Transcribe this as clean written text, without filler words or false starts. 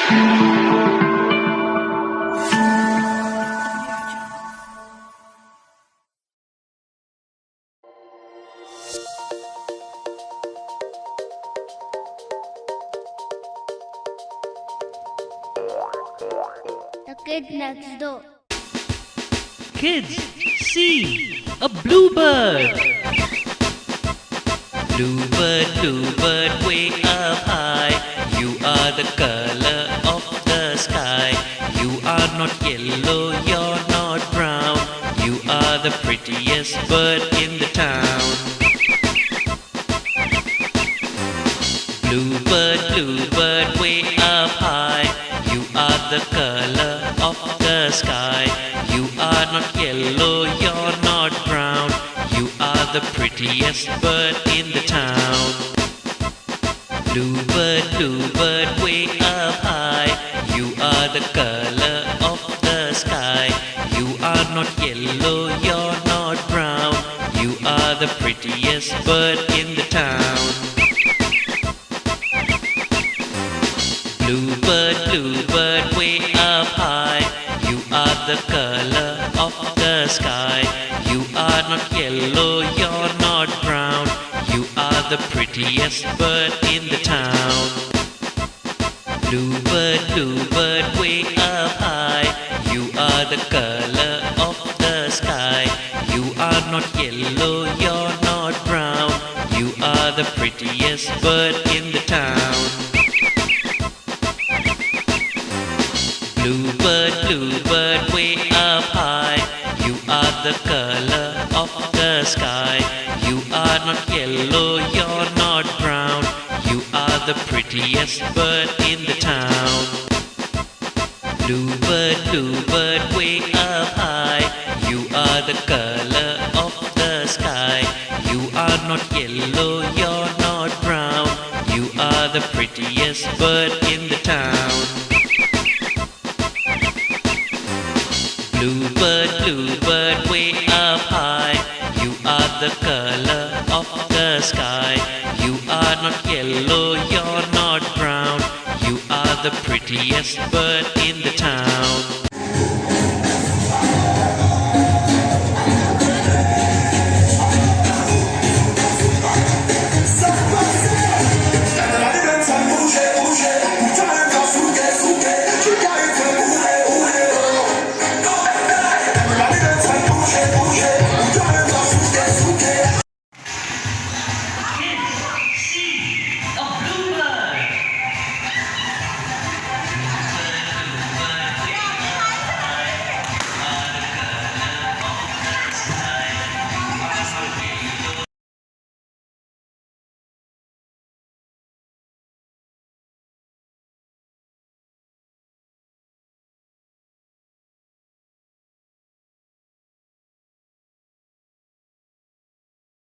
The kid next door. Kids, see a bluebird. Bluebird, bluebird, way up high. You are the color of the sky. You are not yellow, you're not brown. You are the prettiest bird in the town. Bluebird, bluebird, way up high. You are the color of the sky. You are not yellow, you're not brown. You are the prettiest bird in the town. Bluebird, bluebird, way up high. You are the color of the sky. You are not yellow, you're not brown. You are the prettiest bird in the town. Bluebird, bluebird, way up high. You are the color of the sky. You are not yellow, you're not brown. You are the prettiest bird in the town. Bluebird, bluebird, way up high. You are the color of the sky. You are not yellow, you're not brown. You are the prettiest bird in the town. Bluebird, bluebird, way up high. You are the color of the sky. You are not yellow, you're not brown. You are the prettiest bird in the town. Bluebird, bluebird, way up high. You are the color of the sky. You are not yellow, you're not brown. You are the prettiest bird in the town. Bluebird, bluebird, way up high. You are the color of the sky. You are not yellow, you're not brown. You are the prettiest bird in the town.